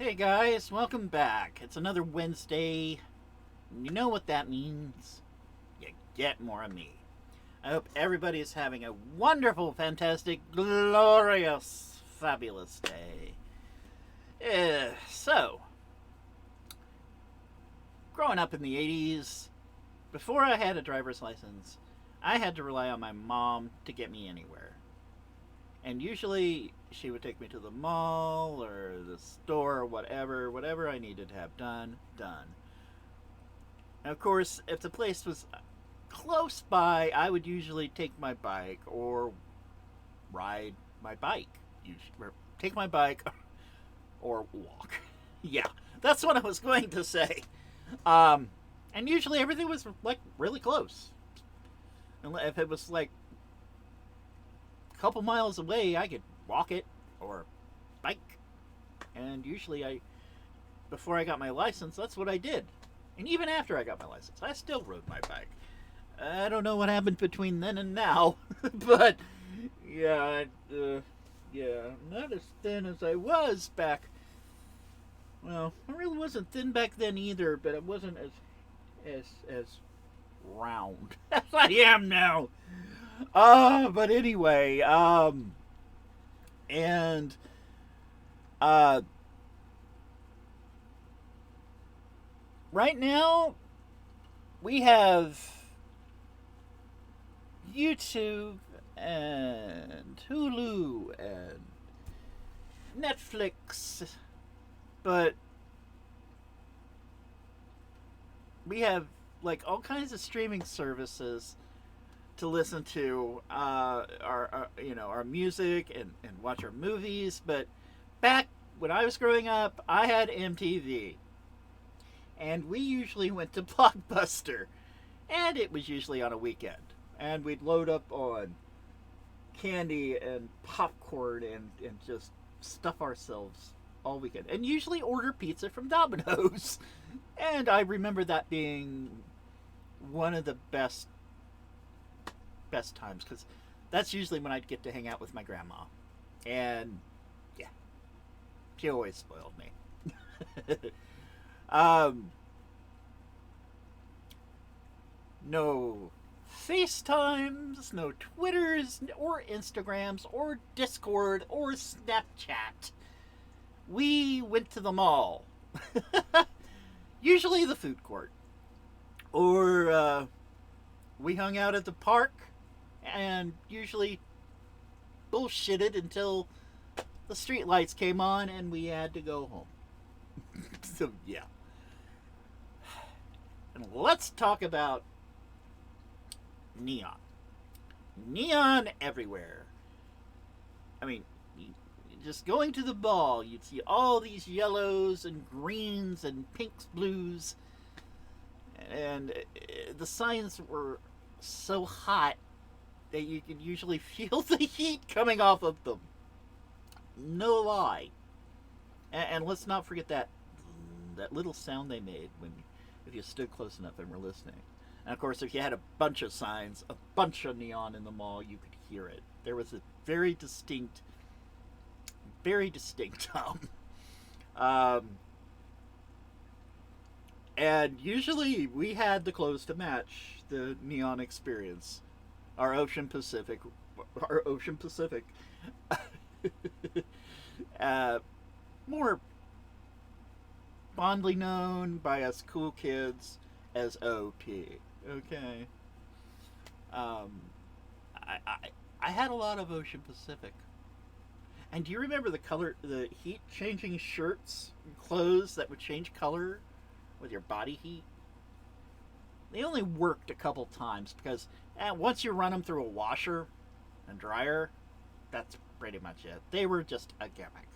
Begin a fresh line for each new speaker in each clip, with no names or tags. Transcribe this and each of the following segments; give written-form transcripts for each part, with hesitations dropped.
Hey guys, welcome back. It's another Wednesday. You know what that means? You get more of me. I hope everybody is having a wonderful, fantastic, glorious, fabulous day. So, growing up in the 80s, before I had a driver's license, I had to rely on my mom to get me anywhere. And usually she would take me to the mall or the store or whatever I needed to have done. And of course, if the place was close by, I would usually take my bike or ride my bike. Or take my bike or walk. Yeah, that's what I was going to say. And usually everything was like really close. And if it was like a couple miles away, I could walk it or bike. And usually before I got my license, that's what I did. And even after I got my license, I still rode my bike. I don't know what happened between then and now, but yeah, not as thin as I was back. Well, I really wasn't thin back then either, but it wasn't as round as I am now. But anyway, and uh, right now we have YouTube and Hulu and Netflix, but we have like all kinds of streaming services to listen to our music and watch our movies. But back when I was growing up, I had MTV, and we usually went to Blockbuster, and it was usually on a weekend, and we'd load up on candy and popcorn and just stuff ourselves all weekend, and usually order pizza from Domino's. And I remember that being one of the best times, because that's usually when I'd get to hang out with my grandma, and yeah, she always spoiled me. No FaceTimes, no Twitters or Instagrams or Discord or Snapchat. We went to the mall, usually the food court, or we hung out at the park and usually bullshitted until the street lights came on and we had to go home. So yeah. And let's talk about neon. Neon everywhere. I mean, just going to the mall, you'd see all these yellows and greens and pinks, blues, and the signs were so hot that you could usually feel the heat coming off of them. No lie. And let's not forget that little sound they made when if you stood close enough and were listening. And of course, if you had a bunch of signs, a bunch of neon in the mall, you could hear it. There was a very distinct and usually we had the clothes to match the neon experience. Our Ocean Pacific, more fondly known by us cool kids as OP. Okay. I had a lot of Ocean Pacific. And do you remember the heat changing shirts and clothes that would change color with your body heat? They only worked a couple times because once you run them through a washer and dryer, that's pretty much it. They were just a gimmick.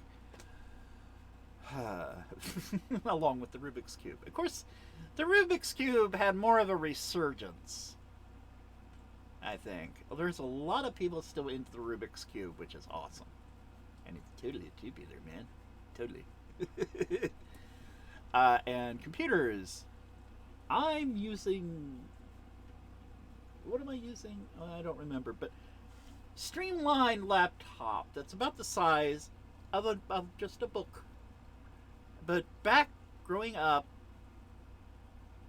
Along with the Rubik's Cube. Of course, the Rubik's Cube had more of a resurgence, I think. There's a lot of people still into the Rubik's Cube, which is awesome. And it's totally tubular, man. Totally. And computers. I'm using... What am I using? I don't remember. But streamlined laptop that's about the size of just a book. But back growing up,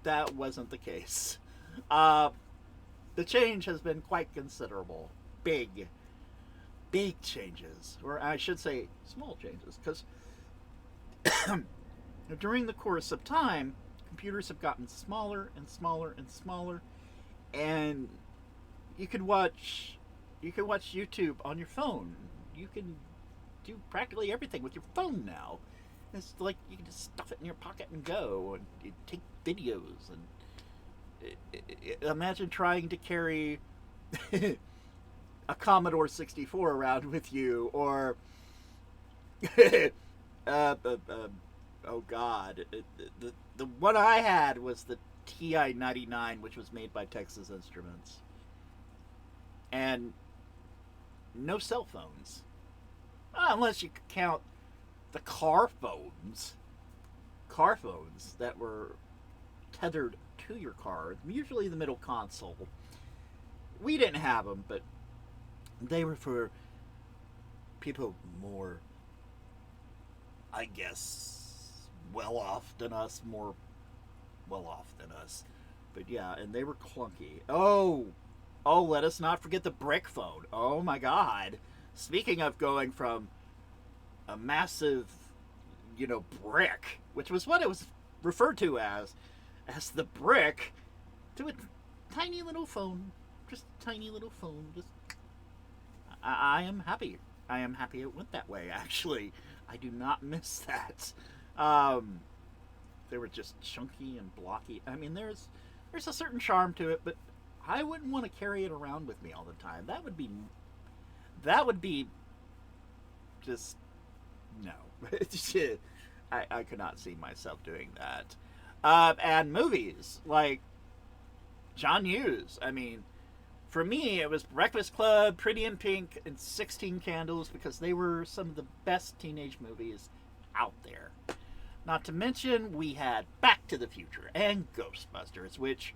that wasn't the case. Uh, the change has been quite considerable. Big, big changes. Or I should say, small changes. Because during the course of time, computers have gotten smaller and smaller and smaller. And you could watch YouTube on your phone. You can do practically everything with your phone now. It's like you can just stuff it in your pocket and go, and you take videos. And imagine trying to carry a Commodore 64 around with you, or uh, uh, uh, oh God, the one I had was the TI-99, which was made by Texas Instruments, and no cell phones, unless you could count the car phones that were tethered to your car, usually the middle console. We didn't have them, but they were for people more, I guess, more well off than us. But yeah, and they were clunky. Let us not forget the brick phone. Oh my God. Speaking of going from a massive, brick, which was what it was referred to as the brick, to a tiny little phone. Just a tiny little phone. I am happy. I am happy it went that way, actually. I do not miss that. They were just chunky and blocky. I mean, there's a certain charm to it, but I wouldn't want to carry it around with me all the time. That would be just no. I could not see myself doing that. And movies like John Hughes. I mean, for me, it was Breakfast Club, Pretty in Pink, and 16 Candles, because they were some of the best teenage movies out there. Not to mention, we had Back to the Future and Ghostbusters, which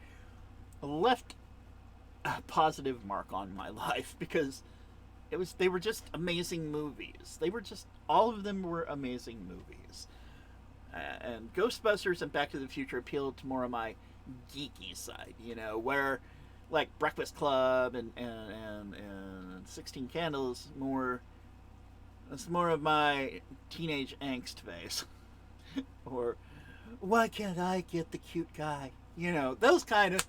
left a positive mark on my life, because they were just amazing movies. All of them were amazing movies. And Ghostbusters and Back to the Future appealed to more of my geeky side, where like Breakfast Club and 16 Candles it's more of my teenage angst phase. Or why can't I get the cute guy? Those kind of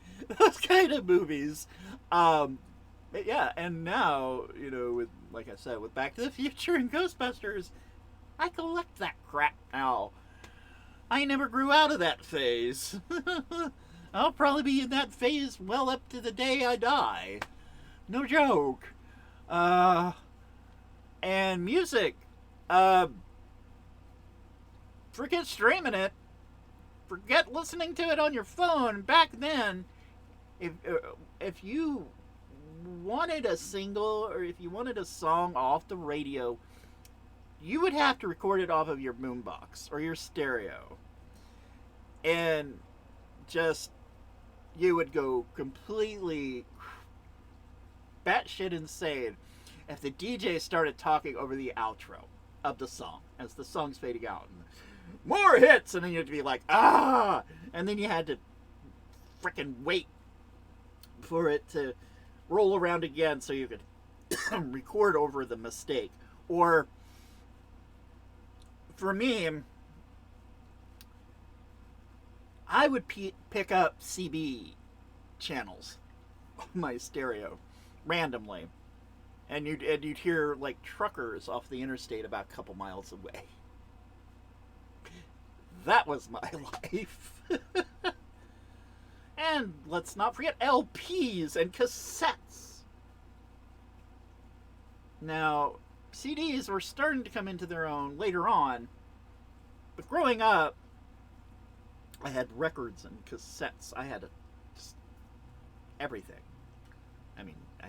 movies. But yeah, and now, with, like I said, with Back to the Future and Ghostbusters, I collect that crap now. I never grew out of that phase. I'll probably be in that phase well up to the day I die. No joke. And music. Forget streaming it. Forget listening to it on your phone. Back then, if you wanted a single, or if you wanted a song off the radio, you would have to record it off of your boombox or your stereo. And just, you would go completely batshit insane if the DJ started talking over the outro of the song as the song's fading out. And more hits! And then you had to be like, ah! And then you had to frickin' wait for it to roll around again so you could record over the mistake. Or, for me, I would pick up CB channels on my stereo randomly, and you'd hear like truckers off the interstate about a couple miles away. That was my life. And let's not forget LPs and cassettes. Now, CDs were starting to come into their own later on, but growing up, I had records and cassettes. I had just everything. I mean, I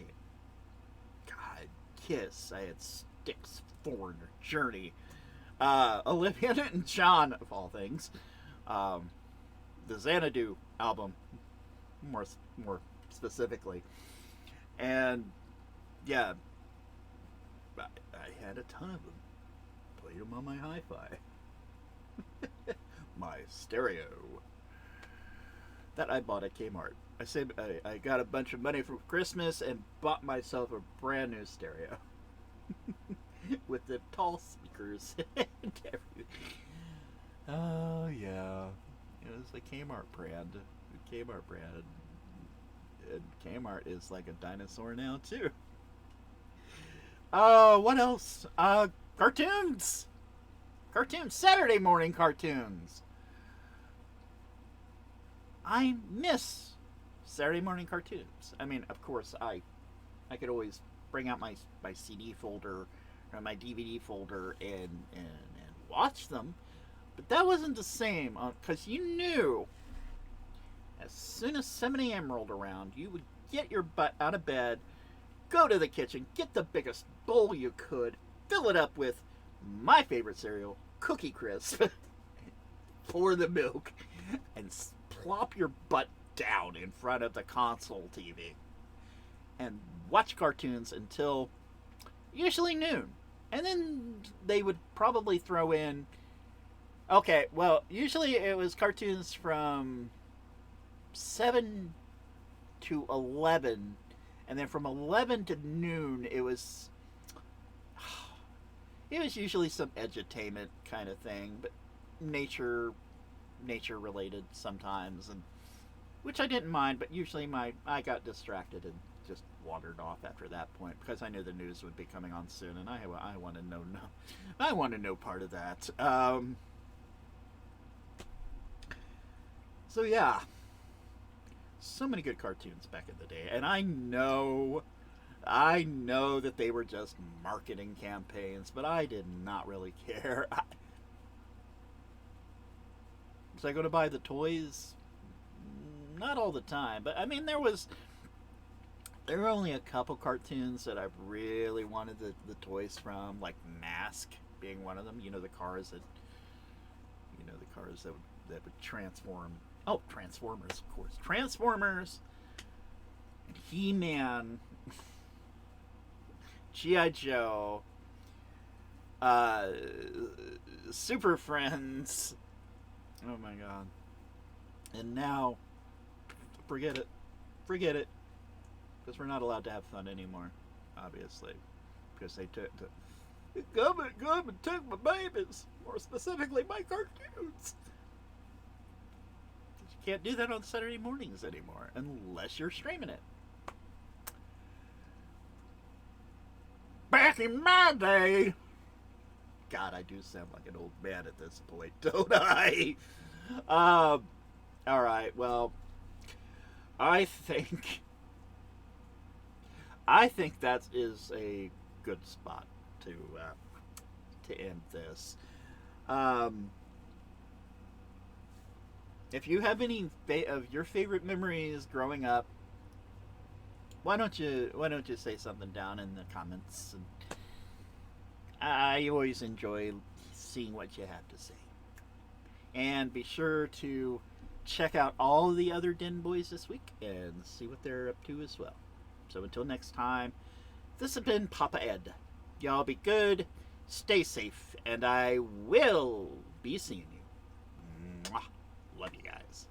had Kiss. I had Styx, Foreigner, Journey, Olivia Newton-John, of all things, the Xanadu album, more specifically, and yeah, I had a ton of them. Played them on my hi-fi. stereo that I bought at Kmart. I got a bunch of money for Christmas and bought myself a brand new stereo with the tall speakers and everything. Oh yeah, it was the Kmart brand. The Kmart brand. And Kmart is like a dinosaur now too. What else? Cartoons. Cartoons. Saturday morning cartoons. I miss Saturday morning cartoons. I mean, of course, I could always bring out my CD folder or my DVD folder and watch them, but that wasn't the same because you knew as soon as 7 a.m. rolled around, you would get your butt out of bed, go to the kitchen, get the biggest bowl you could, fill it up with my favorite cereal, Cookie Crisp, pour the milk, and plop your butt down in front of the console TV and watch cartoons until usually noon. And then they would probably throw in, okay, well, usually it was cartoons from 7 to 11, and then from 11 to noon it was usually some edutainment kind of thing, but nature related sometimes, and which I didn't mind, but usually I got distracted and just wandered off after that point because I knew the news would be coming on soon, and I wanted I wanted no part of that. So yeah, so many good cartoons back in the day, and I know that they were just marketing campaigns, but I did not really care. Was I going to buy the toys? Not all the time, but I mean there were only a couple cartoons that I really wanted the toys from, like Mask being one of them. You know, the cars that would transform. Oh, Transformers, of course. Transformers, He-Man, G.I. Joe, Super Friends. Oh my god. And now, forget it. Because we're not allowed to have fun anymore, obviously. Because they took the government took my babies, more specifically my cartoons. You can't do that on Saturday mornings anymore unless you're streaming it. Back in my day, God, I do sound like an old man at this point, don't I? All right. Well, I think that is a good spot to end this. If you have any of your favorite memories growing up, why don't you say something down in the comments? And I always enjoy seeing what you have to say. And be sure to check out all the other Den Boys this week and see what they're up to as well. So until next time, this has been Papa Ed. Y'all be good, stay safe, and I will be seeing you. Mwah. Love you guys.